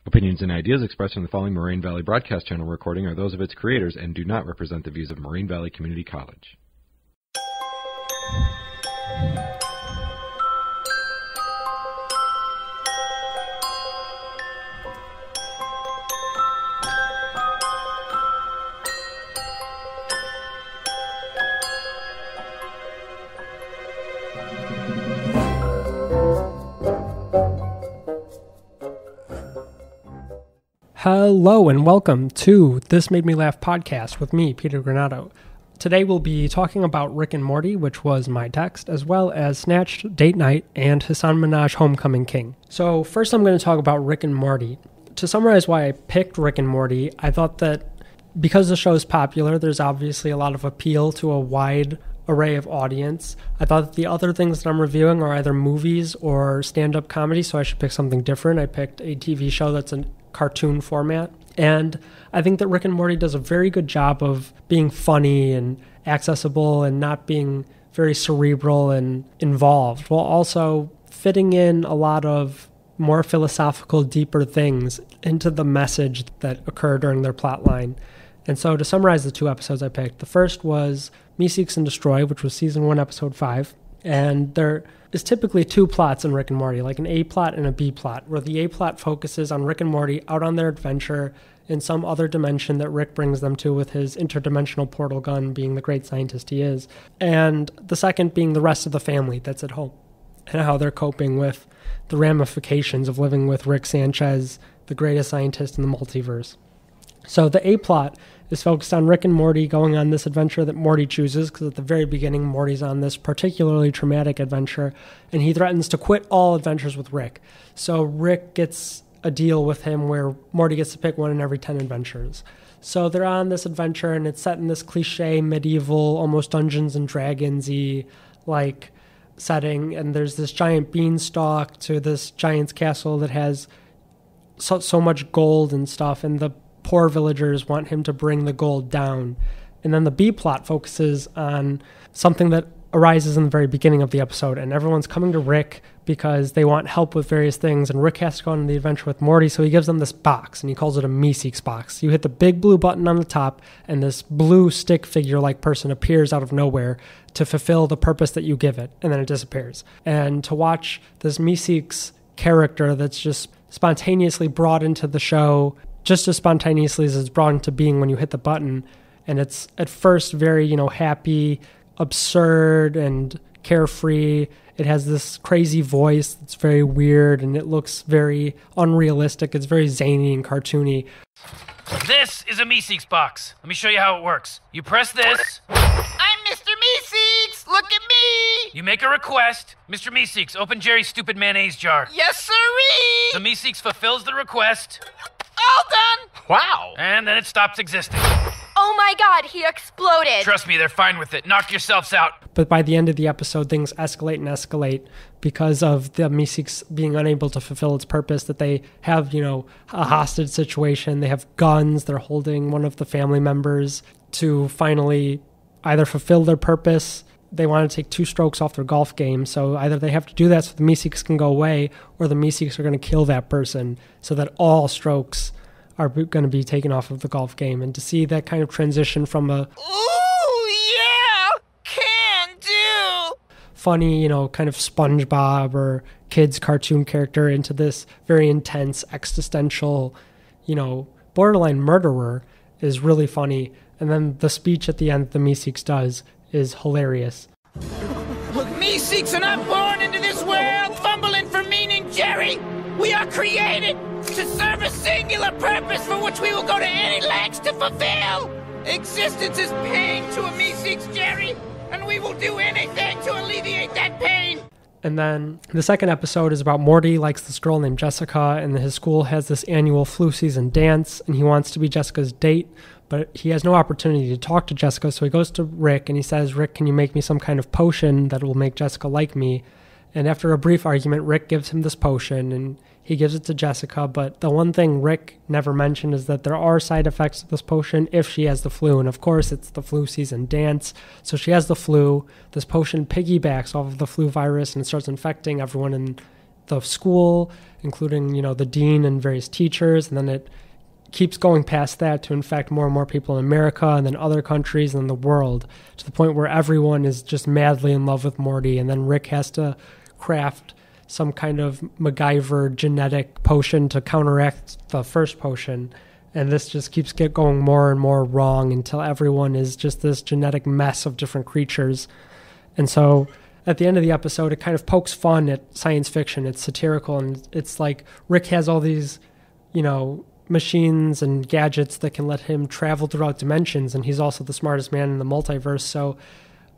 Opinions and ideas expressed in the following Moraine Valley Broadcast Channel recording are those of its creators and do not represent the views of Moraine Valley Community College. Hello and welcome to This Made Me Laugh podcast with me, Peter Granato. Today we'll be talking about Rick and Morty, which was my text, as well as Snatched, Date Night, and Hassan Minaj Homecoming King. So first I'm going to talk about Rick and Morty. To summarize why I picked Rick and Morty, I thought that because the show is popular, there's obviously a lot of appeal to a wide array of audience. I thought that the other things that I'm reviewing are either movies or stand-up comedy, so I should pick something different. I picked a TV show that's a cartoon format, and I think that Rick and Morty does a very good job of being funny and accessible and not being very cerebral and involved, while also fitting in a lot of more philosophical, deeper things into the message that occur during their plot line. And so to summarize the two episodes I picked, the first was Me Seeks and Destroy, which was season 1, episode 5. And there is typically two plots in Rick and Morty, like an A plot and a B plot, where the A plot focuses on Rick and Morty out on their adventure in some other dimension that Rick brings them to with his interdimensional portal gun, being the great scientist he is. And the second being the rest of the family that's at home and how they're coping with the ramifications of living with Rick Sanchez, the greatest scientist in the multiverse. So the A plot is focused on Rick and Morty going on this adventure that Morty chooses, because at the very beginning, Morty's on this particularly traumatic adventure, and he threatens to quit all adventures with Rick. So Rick gets a deal with him where Morty gets to pick one in every 10 adventures. So they're on this adventure, and it's set in this cliche, medieval, almost Dungeons and Dragons-y, like, setting, and there's this giant beanstalk to this giant's castle that has so much gold and stuff, and the poor villagers want him to bring the gold down. And then the B plot focuses on something that arises in the very beginning of the episode, and everyone's coming to Rick because they want help with various things, and Rick has to go on the adventure with Morty, so he gives them this box, and he calls it a Me Seeks box. You hit the big blue button on the top, and this blue stick figure-like person appears out of nowhere to fulfill the purpose that you give it, and then it disappears. And to watch this Me Seeks character that's just spontaneously brought into the show, just as spontaneously as it's brought into being when you hit the button. And it's at first very, happy, absurd, and carefree. It has this crazy voice that's very weird, and it looks very unrealistic. It's very zany and cartoony. This is a Me Seeks box. Let me show you how it works. You press this. I'm Mr. Meeseeks! Look at me! You make a request. Mr. Meeseeks, open Jerry's stupid mayonnaise jar. Yes, sirree! The Meeseeks fulfills the request. All done! Wow! And then it stops existing. Oh my god, he exploded! Trust me, they're fine with it. Knock yourselves out. But by the end of the episode, things escalate because of the Meeseeks being unable to fulfill its purpose, that they have, a hostage situation. They have guns. They're holding one of the family members to finally either fulfill their purpose. They want to take 2 strokes off their golf game, so either they have to do that so the Meeseeks can go away, or the Meeseeks are going to kill that person so that all strokes are going to be taken off of the golf game. And to see that kind of transition from a ooh, yeah! Can do! funny, kind of SpongeBob or kids cartoon character into this very intense, existential, borderline murderer is really funny. And then the speech at the end that the Meeseeks does is hilarious. Look, Meeseeks are not born into this world fumbling for meaning, Jerry! We are created to serve a singular purpose for which we will go to any lengths to fulfill! Existence is pain to a Meeseeks, Jerry, and we will do anything to alleviate that pain! And then the second episode is about Morty likes this girl named Jessica, and his school has this annual flu season dance, and he wants to be Jessica's date, but he has no opportunity to talk to Jessica, so he goes to Rick, and he says, Rick, can you make me some kind of potion that will make Jessica like me? And after a brief argument, Rick gives him this potion, and he gives it to Jessica, but the one thing Rick never mentioned is that there are side effects to this potion if she has the flu, and of course it's the flu season dance, so she has the flu. This potion piggybacks off of the flu virus and starts infecting everyone in the school, including, the dean and various teachers, and then it keeps going past that to infect more and more people in America and then other countries and the world, to the point where everyone is just madly in love with Morty, and then Rick has to craft some kind of MacGyver genetic potion to counteract the first potion. And this just keeps going more and more wrong until everyone is just this genetic mess of different creatures. And so at the end of the episode, it kind of pokes fun at science fiction. It's satirical, and it's like Rick has all these, machines and gadgets that can let him travel throughout dimensions, and he's also the smartest man in the multiverse. So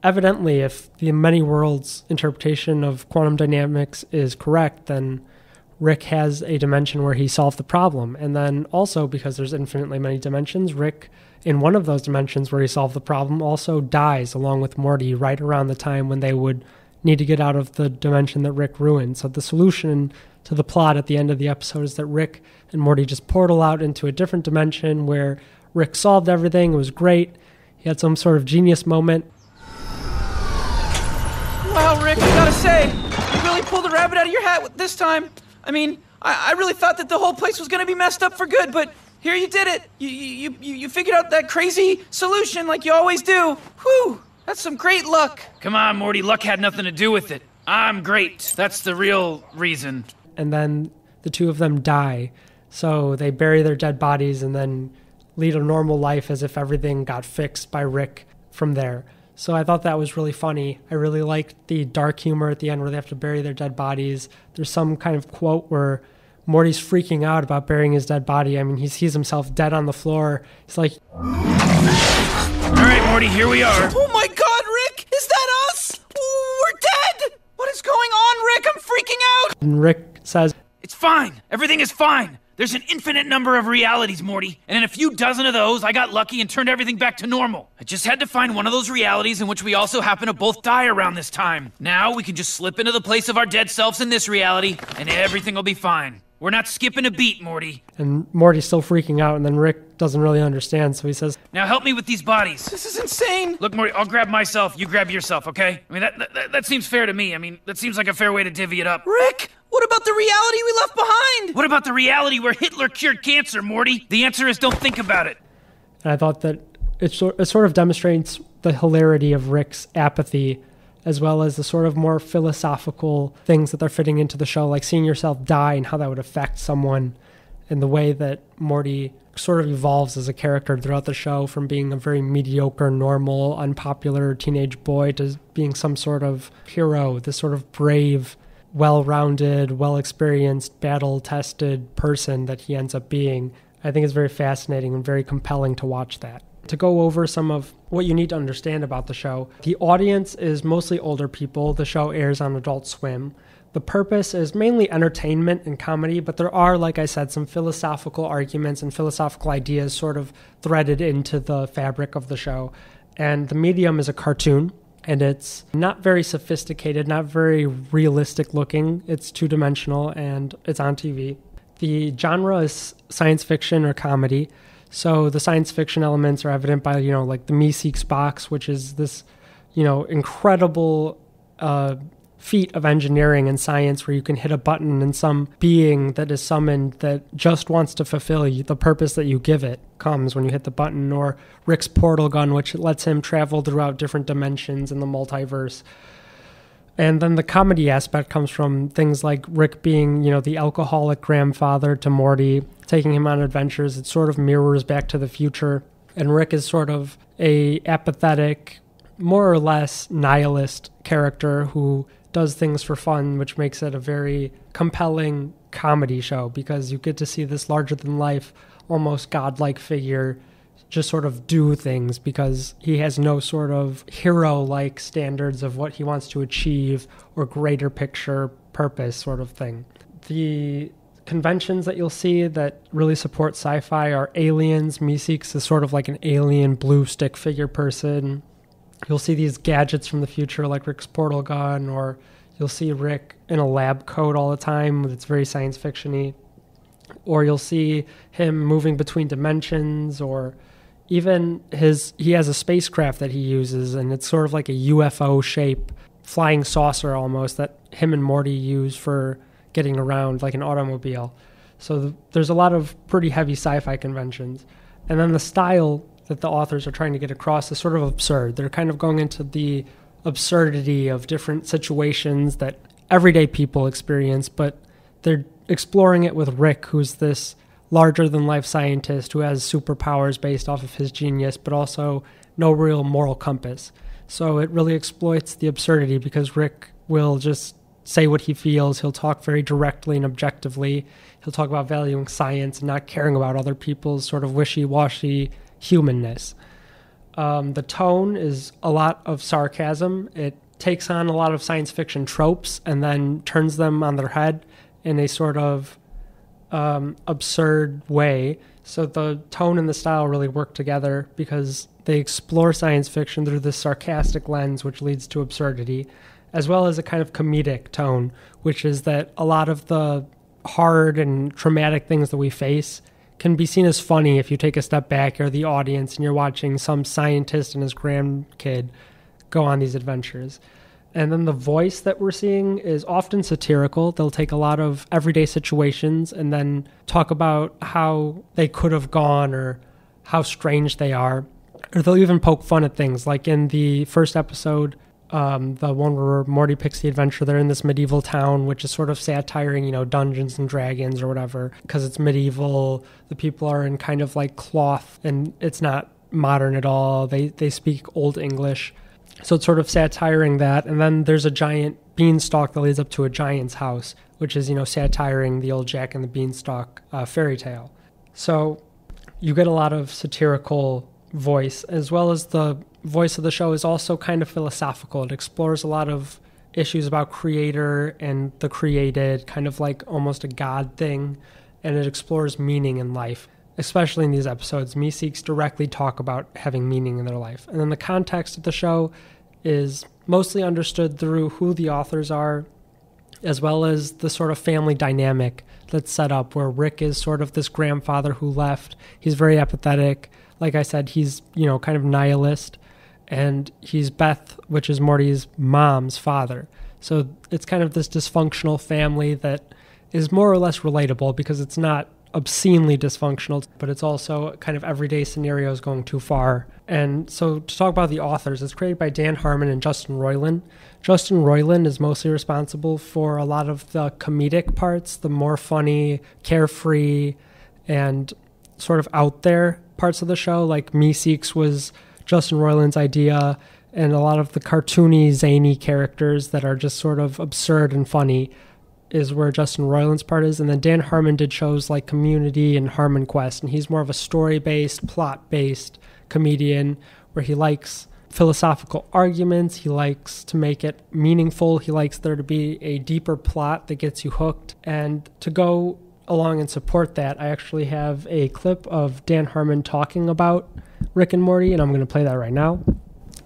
evidently, if the many worlds interpretation of quantum dynamics is correct, then Rick has a dimension where he solved the problem. And then also, because there's infinitely many dimensions, Rick, in one of those dimensions where he solved the problem, also dies along with Morty right around the time when they would need to get out of the dimension that Rick ruined. So the solution to the plot at the end of the episode is that Rick and Morty just portal out into a different dimension where Rick solved everything. It was great. He had some sort of genius moment. Wow, Rick, I gotta say, you really pulled a rabbit out of your hat this time. I mean, I really thought that the whole place was gonna be messed up for good, but here you did it. You figured out that crazy solution like you always do. Whew, that's some great luck. Come on, Morty, luck had nothing to do with it. I'm great. That's the real reason. And then the two of them die. So they bury their dead bodies and then lead a normal life as if everything got fixed by Rick from there. So I thought that was really funny. I really liked the dark humor at the end where they have to bury their dead bodies. There's some kind of quote where Morty's freaking out about burying his dead body. I mean, he sees himself dead on the floor. He's like, all right, Morty, here we are. Oh my God, Rick! Is that us? We're dead! What is going on, Rick? I'm freaking out! and Rick says, It's fine. Everything is fine. There's an infinite number of realities, Morty, and in a few dozen of those, I got lucky and turned everything back to normal. I just had to find one of those realities in which we also happen to both die around this time. Now we can just slip into the place of our dead selves in this reality, and everything will be fine. We're not skipping a beat, Morty. and Morty's still freaking out, and then Rick doesn't really understand, so he says, Now help me with these bodies. This is insane! Look, Morty, I'll grab myself, you grab yourself, okay? I mean, that seems fair to me. I mean, that seems like a fair way to divvy it up. Rick, what about the reality we left behind? What about the reality where Hitler cured cancer, Morty? The answer is don't think about it. and I thought that it sort of demonstrates the hilarity of Rick's apathy, as well as the sort of more philosophical things that they're fitting into the show, like seeing yourself die and how that would affect someone, and the way that Morty sort of evolves as a character throughout the show from being a very mediocre, normal, unpopular teenage boy to being some sort of hero, this sort of brave, well-rounded, well-experienced, battle-tested person that he ends up being. I think it's very fascinating and very compelling to watch that. To go over some of what you need to understand about the show, the audience is mostly older people. The show airs on Adult Swim. The purpose is mainly entertainment and comedy, but there are, like I said, some philosophical arguments and philosophical ideas sort of threaded into the fabric of the show. And the medium is a cartoon, and it's not very sophisticated, not very realistic looking. It's two-dimensional, and it's on TV. The genre is science fiction or comedy. So the science fiction elements are evident by, like the Meeseeks box, which is this, incredible feat of engineering and science where you can hit a button and some being that is summoned that just wants to fulfill the purpose that you give it comes when you hit the button. Or Rick's portal gun, which lets him travel throughout different dimensions in the multiverse. And then the comedy aspect comes from things like Rick being, the alcoholic grandfather to Morty, taking him on adventures. It sort of mirrors Back to the Future. And Rick is sort of a apathetic, more or less nihilist character who does things for fun, which makes it a very compelling comedy show because you get to see this larger-than-life, almost godlike figure just sort of do things because he has no sort of hero-like standards of what he wants to achieve or greater picture purpose sort of thing. The conventions that you'll see that really support sci-fi are aliens. Meeseeks is sort of like an alien blue stick figure person. You'll see these gadgets from the future like Rick's portal gun, or you'll see Rick in a lab coat all the time that's very science fiction-y. Or you'll see him moving between dimensions, or even he has a spacecraft that he uses, and it's sort of like a UFO shape, flying saucer almost, that him and Morty use for getting around like an automobile. So there's a lot of pretty heavy sci-fi conventions. And then the style that the authors are trying to get across is sort of absurd. They're kind of going into the absurdity of different situations that everyday people experience, but they're exploring it with Rick, who's this larger-than-life scientist who has superpowers based off of his genius, but also no real moral compass. So it really exploits the absurdity because Rick will just say what he feels. He'll talk very directly and objectively. He'll talk about valuing science and not caring about other people's sort of wishy-washy humanness. The tone is a lot of sarcasm. It takes on a lot of science fiction tropes and then turns them on their head in a sort of absurd way. So the tone and the style really work together because they explore science fiction through this sarcastic lens, which leads to absurdity, as well as a kind of comedic tone, which is that a lot of the hard and traumatic things that we face can be seen as funny if you take a step back, you're the audience, and you're watching some scientist and his grandkid go on these adventures. And then the voice that we're seeing is often satirical. They'll take a lot of everyday situations and then talk about how they could have gone or how strange they are. Or they'll even poke fun at things. Like in the first episode, the one where Morty picks the adventure, they're in this medieval town, which is sort of satiring, Dungeons and Dragons or whatever, because it's medieval. The people are in kind of like cloth, and it's not modern at all. They speak Old English. So it's sort of satiring that. And then there's a giant beanstalk that leads up to a giant's house, which is, satiring the old Jack and the Beanstalk fairy tale. So you get a lot of satirical voice, as well as the voice of the show is also kind of philosophical. It explores a lot of issues about creator and the created, kind of like almost a God thing. And it explores meaning in life. Especially in these episodes, Meeseeks directly talk about having meaning in their life. And then the context of the show is mostly understood through who the authors are, as well as the sort of family dynamic that's set up, where Rick is sort of this grandfather who left. He's very apathetic. Like I said, he's, kind of nihilist. And he's Beth, which is Morty's mom's father. So it's kind of this dysfunctional family that is more or less relatable because it's not obscenely dysfunctional, but it's also kind of everyday scenarios going too far. And so to talk about the authors, it's created by Dan Harmon and Justin Roiland. Justin Roiland is mostly responsible for a lot of the comedic parts, the more funny, carefree, and sort of out there parts of the show. Like Meeseeks was Justin Roiland's idea, and a lot of the cartoony, zany characters that are just sort of absurd and funny is where Justin Roiland's part is. And then Dan Harmon did shows like Community and Harmon Quest, and he's more of a story-based, plot-based comedian where he likes philosophical arguments, he likes to make it meaningful, he likes there to be a deeper plot that gets you hooked. And to go along and support that, I actually have a clip of Dan Harmon talking about Rick and Morty, and I'm going to play that right now.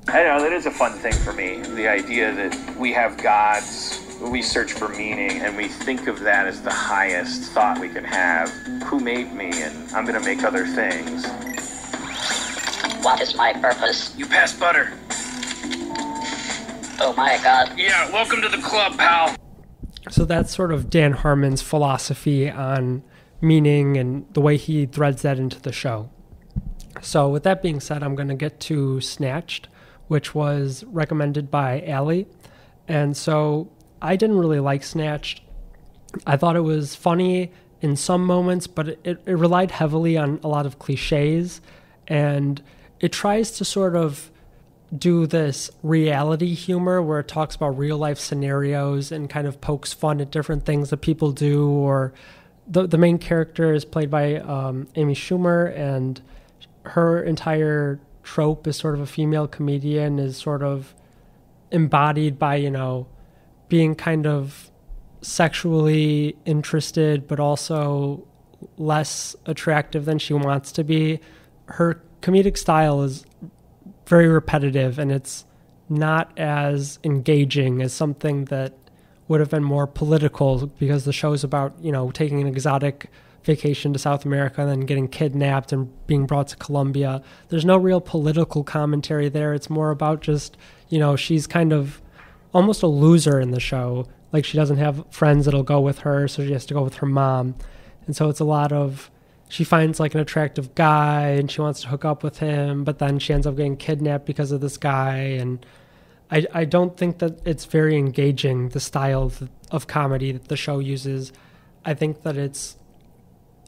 I know, that is a fun thing for me, the idea that we have gods, we search for meaning, and we think of that as the highest thought we can have. Who made me, and I'm going to make other things. What is my purpose? You pass butter. Oh my god. Yeah, welcome to the club, pal. So that's sort of Dan Harmon's philosophy on meaning and the way he threads that into the show. So with that being said, I'm going to get to Snatched, which was recommended by Allie. And so I didn't really like Snatched. I thought it was funny in some moments, but it relied heavily on a lot of cliches, and it tries to sort of do this reality humor where it talks about real life scenarios and kind of pokes fun at different things that people do. Or the main character is played by Amy Schumer, and her entire trope is sort of a female comedian is sort of embodied by, being kind of sexually interested, but also less attractive than she wants to be. Her comedic style is very repetitive, and it's not as engaging as something that would have been more political, because the show's about, taking an exotic vacation to South America and then getting kidnapped and being brought to Colombia. There's no real political commentary there. It's more about just, she's kind of almost a loser in the show Like, she doesn't have friends that'll go with her, so she has to go with her mom. And so it's a lot of, she finds like an attractive guy and she wants to hook up with him, but then she ends up getting kidnapped because of this guy. And I don't think that it's very engaging, the style of comedy that the show uses. I think that it's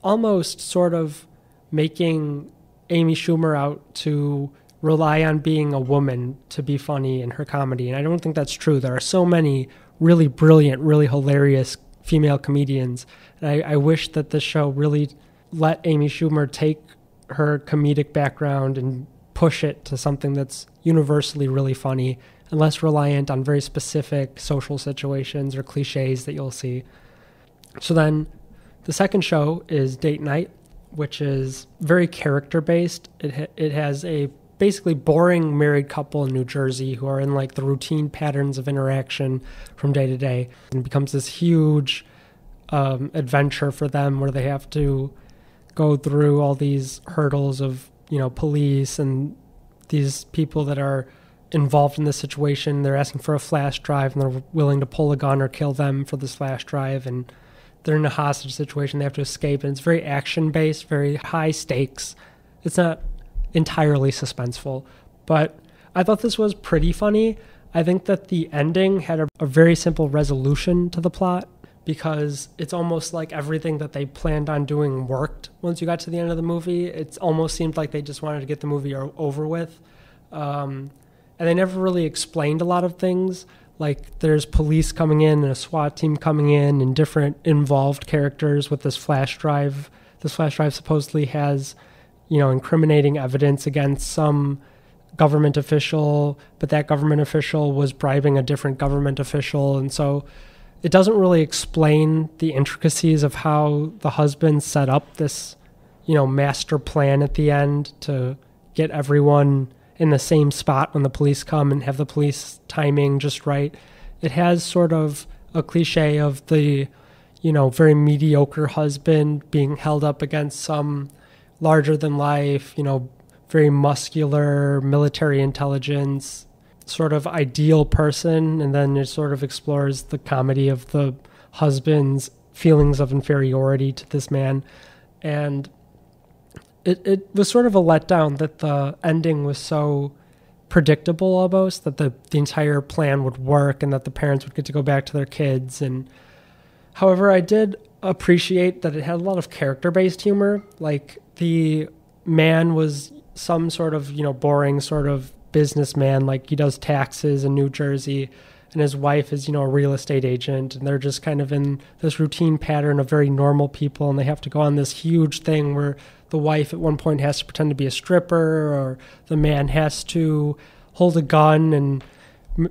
almost sort of making Amy Schumer out to rely on being a woman to be funny in her comedy. And I don't think that's true. There are so many really brilliant, really hilarious female comedians. And I wish that this show really let Amy Schumer take her comedic background and push it to something that's universally really funny and less reliant on very specific social situations or cliches that you'll see. So then the second show is Date Night, which is very character-based. It has a basically boring married couple in New Jersey who are in like the routine patterns of interaction from day to day. And it becomes this huge adventure for them where they have to go through all these hurdles of, police and these people that are involved in this situation. They're asking for a flash drive and they're willing to pull a gun or kill them for this flash drive. And they're in a hostage situation. They have to escape. And it's very action-based, very high stakes. It's not entirely suspenseful. But I thought this was pretty funny. I think that the ending had a very simple resolution to the plot because it's almost like everything that they planned on doing worked once you got to the end of the movie. It almost seemed like they just wanted to get the movie over with. And they never really explained a lot of things. Like, there's police coming in and a SWAT team coming in and different involved characters with this flash drive. This flash drive supposedly has, incriminating evidence against some government official, but that government official was bribing a different government official. And so it doesn't really explain the intricacies of how the husband set up this, master plan at the end to get everyone in the same spot when the police come and have the police timing just right. It has sort of a cliche of the, very mediocre husband being held up against some larger than life, very muscular, military intelligence, sort of ideal person. And then it sort of explores the comedy of the husband's feelings of inferiority to this man. And it was sort of a letdown that the ending was so predictable almost, that the entire plan would work and that the parents would get to go back to their kids. And however, I did appreciate that it had a lot of character-based humor. Like, the man was some sort of, boring sort of businessman, like he does taxes in New Jersey, and his wife is, a real estate agent, and they're just kind of in this routine pattern of very normal people, and they have to go on this huge thing where the wife at one point has to pretend to be a stripper, or the man has to hold a gun and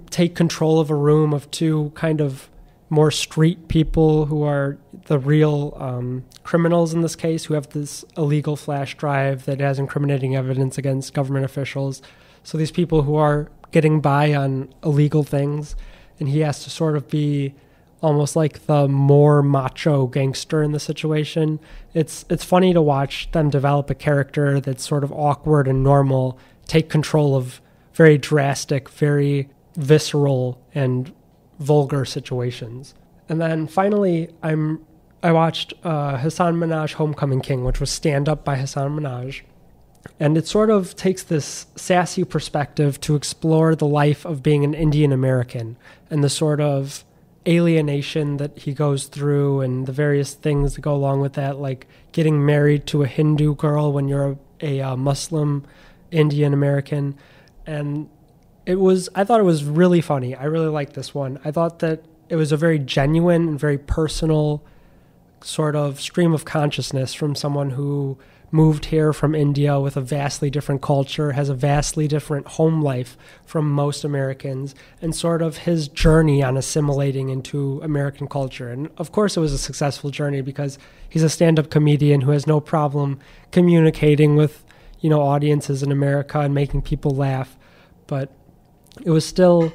take control of a room of two kind of more street people who are the real criminals in this case, who have this illegal flash drive that has incriminating evidence against government officials. So these people who are getting by on illegal things, and he has to sort of be almost like the more macho gangster in the situation. It's funny to watch them develop a character that's sort of awkward and normal, take control of very drastic, very visceral and vulgar situations. And then finally, I watched Hasan Minhaj Homecoming King, which was stand-up by Hasan Minhaj. And it sort of takes this sassy perspective to explore the life of being an Indian American and the sort of alienation that he goes through and the various things that go along with that, like getting married to a Hindu girl when you're a Muslim Indian American. And I thought it was really funny. I really liked this one. I thought that it was a very genuine and very personal sort of stream of consciousness from someone who moved here from India with a vastly different culture, has a vastly different home life from most Americans, and sort of his journey on assimilating into American culture. And of course it was a successful journey because he's a stand-up comedian who has no problem communicating with, audiences in America and making people laugh. But it was still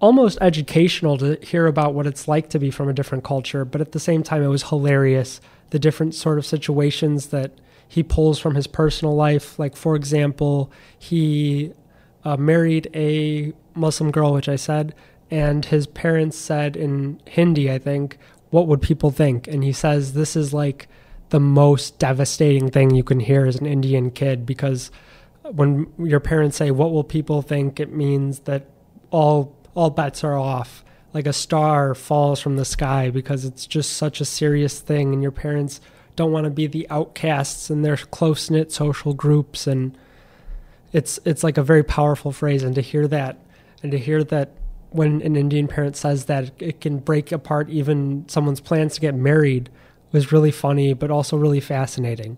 almost educational to hear about what it's like to be from a different culture, but at the same time it was hilarious, the different sort of situations that he pulls from his personal life. Like, for example, he married a Muslim girl, which I said, and his parents said in Hindi, I think, "What would people think?" And he says this is like the most devastating thing you can hear as an Indian kid, because when your parents say, "What will people think?" it means that all bets are off. Like a star falls from the sky, because it's just such a serious thing, and your parents don't want to be the outcasts in their close-knit social groups. And it's like a very powerful phrase. And to hear that when an Indian parent says that, it can break apart even someone's plans to get married, was really funny, but also really fascinating.